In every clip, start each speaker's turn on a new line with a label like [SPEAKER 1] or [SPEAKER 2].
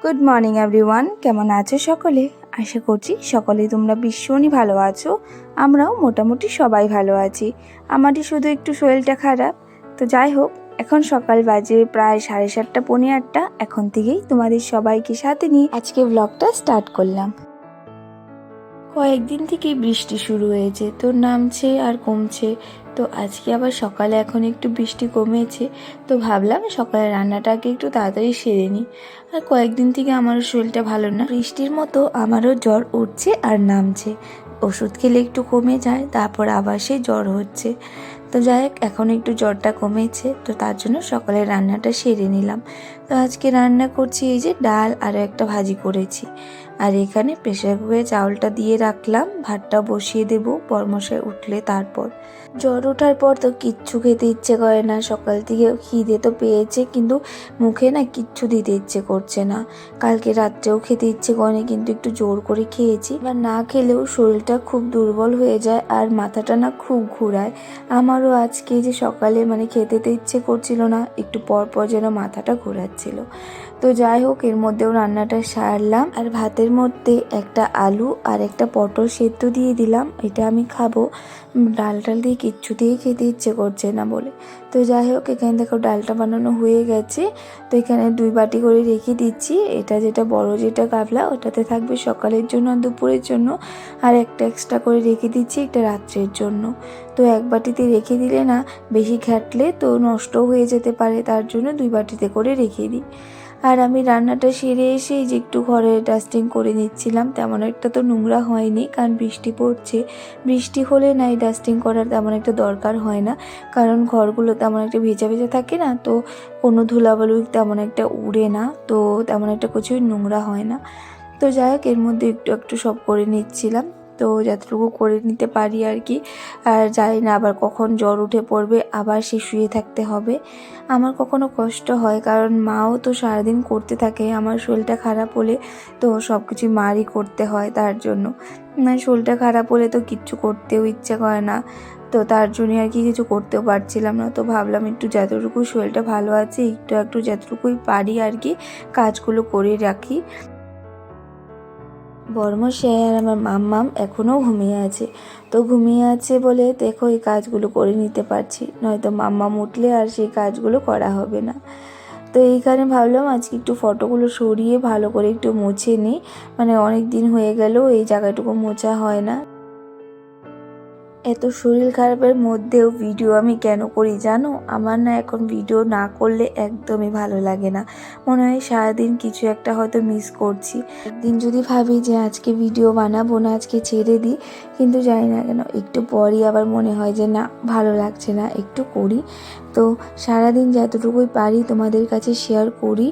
[SPEAKER 1] Good morning everyone, কেমন আছো সকলে? আশা করছি সকলেই তোমরা ভীষণই ভালো আছো। আমরাও মোটামুটি সবাই ভালো আছি। আমারই শুধু একটু শরীরটা খারাপ। তো যাই হোক, এখন সকাল বাজে প্রায় 7:30 পৌনে 8টা। এখন থেকেই তোমাদের সবাইকে সাথে নিয়ে আজকে ব্লগটা স্টার্ট করলাম। কয়েকদিন থেকেই বৃষ্টি শুরু হয়েছে, তো নামছে আর কমছে। তো আজকে আবার সকালে এখন একটু বৃষ্টি কমেছে, তো ভাবলাম সকালে রান্নাটাকে একটু তাড়াতাড়ি সেরে নিই। আর কয়েকদিন থেকে আমারও শরীরটা ভালো না, বৃষ্টির মতো আমারও জ্বর উঠছে আর নামছে। ওষুধ খেলে একটু কমে যায়, তারপর আবার সেই জ্বর হচ্ছে। তো যাই হোক, এখন একটু জ্বরটা কমেছে, তো তার জন্য সকালে রান্নাটা সেরে নিলাম। তো আজকে রান্না করছি এই যে ডাল আর একটা ভাজি করেছি। আর এখানে প্রেসার কুকারে চাউলটা দিয়ে রাখলাম, ভাতটা বসিয়ে দেবো বরমশাই উঠলে তারপর। জ্বর ওঠার পর তো কিচ্ছু খেতে ইচ্ছে করে না। সকাল থেকে খিদে তো পেয়েছে, কিন্তু মুখে না কিচ্ছু দিতে ইচ্ছে করছে না। কালকে রাত্রেও খেতে ইচ্ছে করেনি, কিন্তু একটু জোর করে খেয়েছি। এবার না খেলেও শরীরটা খুব দুর্বল হয়ে যায় আর মাথাটা না খুব ঘোরায়। আমারও আজকে যে সকালে খেতে তো ইচ্ছে করছিল না, একটু পর পর যেন মাথাটা ঘোরাচ্ছিল। তো যাই হোক, এর মধ্যেও রান্নাটা সারলাম। আর ভাতের মধ্যে একটা আলু আর একটা পটল সেদ্ধ দিয়ে দিলাম, এটা আমি খাবো। ডালটা দিয়ে কিচ্ছুতেই খেতে ইচ্ছে করছে না বলে। তো যাই হোক, এখানে দেখো ডালটা বানানো হয়ে গেছে। তো এখানে 2 বাটি করে রেখে দিচ্ছি। এটা যেটা বড় যেটা গাবলা, ওটাতে থাকবে সকালের জন্য আর দুপুরের জন্য। আর একটা এক্সট্রা করে রেখে দিচ্ছি এটা রাত্রের জন্য। তো 1 বাটিতে রেখে দিলে না বেশি ঘাটলে তো নষ্টও হয়ে যেতে পারে, তার জন্য 2 বাটিতে করে রেখে দিই। আর আমি রান্নাটা সেরে এসেই যে একটু ঘরে ডাস্টিং করে নিচ্ছিলাম। তেমন একটা তো নোংরা হয়নি, কারণ বৃষ্টি পড়ছে। বৃষ্টি হলে না এই ডাস্টিং করার তেমন একটা দরকার হয় না, কারণ ঘরগুলো তেমন একটা ভেজা ভেজা থাকে না, তো কোনো ধুলাবালু তেমন একটা উড়ে না, তো তেমন একটা কিছুই নোংরা হয় না। তো যাই হোক, এর মধ্যে একটু একটু সব করে নিচ্ছিলাম, তো যতটুকু করে নিতে পারি আর কি। আর জানি না আবার কখন জ্বর উঠে পড়বে, আবার সে শুয়ে থাকতে হবে। আমার কখনো কষ্ট হয়, কারণ মাও তো সারাদিন করতে থাকে। আমার শরীরটা খারাপ হলে তো সব কিছুই মারই করতে হয়, তার জন্য শরীরটা খারাপ হলে তো কিচ্ছু করতেও ইচ্ছে করে না। তো তার জন্য আর কি কিছু করতেও পারছিলাম না। তো ভাবলাম একটু যতটুকু শরীরটা ভালো আছে, একটু একটু যতটুকুই পারি আর কি কাজগুলো করে রাখি। বর্মশাই আর আমার মাম্মাম এখনও ঘুমিয়ে আছে। তো ঘুমিয়ে আছে বলে দেখো এই কাজগুলো করে নিতে পারছি, নয়তো মাম্মাম উঠলে আর সেই কাজগুলো করা হবে না। তো এইখানে ভাবলাম আজকে একটু ফটোগুলো সরিয়ে ভালো করে একটু মুছে নিই। অনেক দিন হয়ে গেল এই জায়গাটুকু মোছা হয় না। এত শরীর খারাপের মধ্যেও ভিডিও আমি কেন করি জানো? আমার না এখন ভিডিও না করলে একদমই ভালো লাগে না। মনে হয় সারাদিন কিছু একটা হয়তো মিস করছি। একদিন যদি ভাবি যে আজকে ভিডিও বানাবো না, আজকে ছেড়ে দিই, কিন্তু জানি না কেন একটু পরই আবার মনে হয় যে না, ভালো লাগছে না, একটু করি। তো সারাদিন যতটুকুই পারি তোমাদের কাছে শেয়ার করি।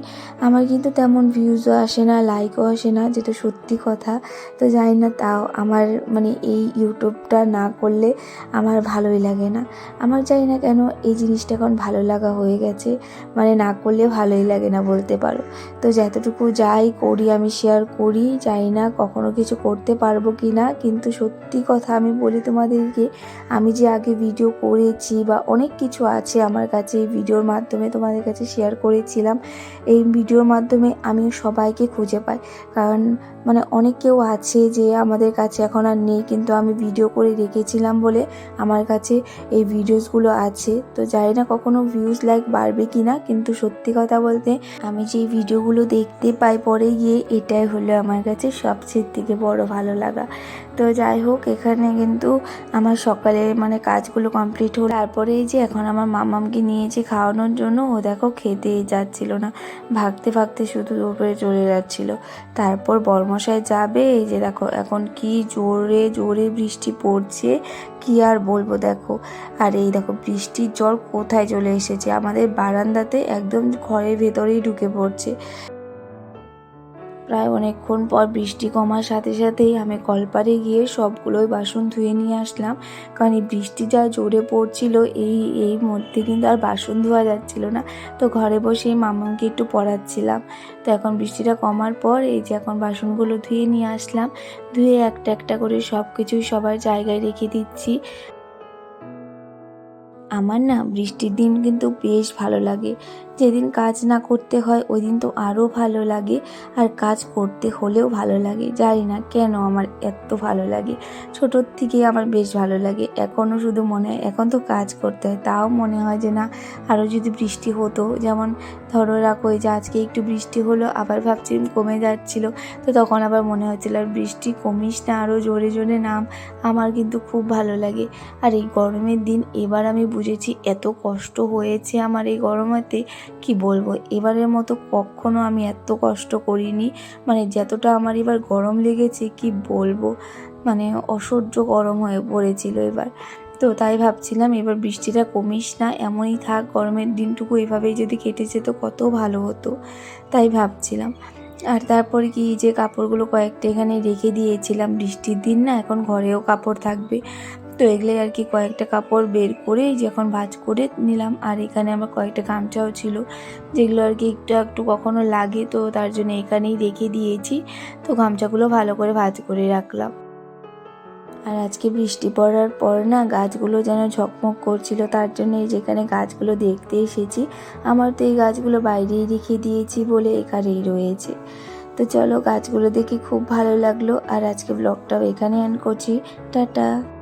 [SPEAKER 1] আমার কিন্তু তেমন ভিউজও আসে না, লাইকও আসে না, যেটা সত্যি কথা। তো জানি না, তাও আমার এই ইউটিউবটা না করলে আমার ভালোই লাগে না। আমার জানি না কেন এই জিনিসটা এখন ভালো লাগা হয়ে গেছে, না করলে ভালোই লাগে না বলতে পারো। তো যতটুকু যাই করি আমি শেয়ার করি, জানি না কখনো কিছু করতে পারবো কি না, কিন্তু সত্যি কথা আমি বলি তোমাদেরকে, আমি যে আগে ভিডিও করেছি বা অনেক কিছু আছে আমার কাছে, এই ভিডিওর মাধ্যমে তোমাদের কাছে শেয়ার করেছিলাম। এই ভিডিওর মাধ্যমে আমি সবাইকে খুঁজে পাই, কারণ অনেক কেউ আছে যে আমাদের কাছে এখন আর নেই, কিন্তু আমি ভিডিও করে রেখেছিলাম বলে আমার কাছে এই ভিডিওসগুলো আছে। তো জানি না কখনো ভিউজ লাইক বাড়বে কি না, কিন্তু সত্যি কথা বলতে আমি যে ভিডিওগুলো দেখতে পাই পরে গিয়ে, এটাই হলো আমার কাছে সবচেয়ে থেকে বড় ভালো লাগা। তো যাই হোক, এখানে কিন্তু আমার সকালে কাজগুলো কমপ্লিট হলো। তারপরে এই যে এখন আমার মামামকে নিয়েছি খাওয়ানোর জন্য, ও দেখো খেতেই যাচ্ছিল না, ভাগতে ভাগতে শুধু উপরে চলে যাচ্ছিল। তারপর বর্মশাই যাবে, এই যে দেখো এখন কি জোরে জোরে বৃষ্টি পড়ছে, কি আর বলবো দেখো। আর এই দেখো বৃষ্টির জল কোথায় চলে এসেছে, আমাদের বারান্দাতে একদম ঘরের ভেতরেই ঢুকে পড়ছে। প্রায় অনেকক্ষণ পর বৃষ্টি কমার সাথে সাথেই আমি কলপারে গিয়ে সবগুলোই বাসন ধুয়ে নিয়ে আসলাম, কারণ এই বৃষ্টি যা জোরে পড়ছিল এই মধ্যে কিন্তু আর বাসন ধোয়া যাচ্ছিল না। তো ঘরে বসেই মামাকে একটু পড়াচ্ছিলাম। তো এখন বৃষ্টিটা কমার পর এই যে এখন বাসনগুলো ধুয়ে নিয়ে আসলাম, ধুয়ে একটা একটা করে সব কিছুই সবার জায়গায় রেখে দিচ্ছি। আমার না বৃষ্টির দিন কিন্তু বেশ ভালো লাগে। যেদিন কাজ না করতে হয় ওই দিন তো আরও ভালো লাগে, আর কাজ করতে হলেও ভালো লাগে। জানি না কেন আমার এত ভালো লাগে, ছোটোর থেকেই আমার বেশ ভালো লাগে। এখনও শুধু মনে হয়, এখন তো কাজ করতে হয় তাও মনে হয় যে না আরও যদি বৃষ্টি হতো। যেমন ধরো রাখো এই যে আজকে একটু বৃষ্টি হলো, আবার ভাবছিলাম কমে যাচ্ছিলো, তো তখন আবার মনে হচ্ছিল আর বৃষ্টি কমিস না, আরও জোরে জোরে নাম। আমার কিন্তু খুব ভালো লাগে। আর এই গরমের দিন এবার আমি বুঝেছি এত কষ্ট হয়েছে আমার এই গরমেতে, কি বলবো। এবারের মতো কখনো আমি এত কষ্ট করিনি, মানে যতটা আমার এবার গরম লেগেছে কি বলবো, মানে অসহ্য গরম হয়ে পড়েছিল এবার। তো তাই ভাবছিলাম এবার বৃষ্টিটা কমিস না, এমনই থাক, গরমের দিনটুকু এভাবেই যদি কেটে যেত কত ভালো হতো, তাই ভাবছিলাম। আর তারপরে কি যে কাপড়গুলো কয়েকটা এখানে রেখে দিয়েছিলাম, বৃষ্টির দিন না এখন ঘরেও কাপড় থাকবে, তো এগুলোই আর কি কয়েকটা কাপড় বের করে এই যে এখন ভাঁজ করে নিলাম। আর এখানে আমার কয়েকটা গামছাও ছিল, যেগুলো আর কি একটু একটু কখনো লাগে, তো তার জন্য এখানেই রেখে দিয়েছি। তো গামছাগুলো ভালো করে ভাঁজ করে রাখলাম। আর আজকে বৃষ্টি পড়ার পর না গাছগুলো যেন ঝকমক করছিল, তার জন্য এই যেখানে গাছগুলো দেখতে এসেছি। আমার তো এই গাছগুলো বাইরেই রেখে দিয়েছি বলে এখানেই রয়েছে। তো চলো, গাছগুলো দেখে খুব ভালো লাগলো। আর আজকে ব্লগটাও এখানে এন্ড করছি। টাটা।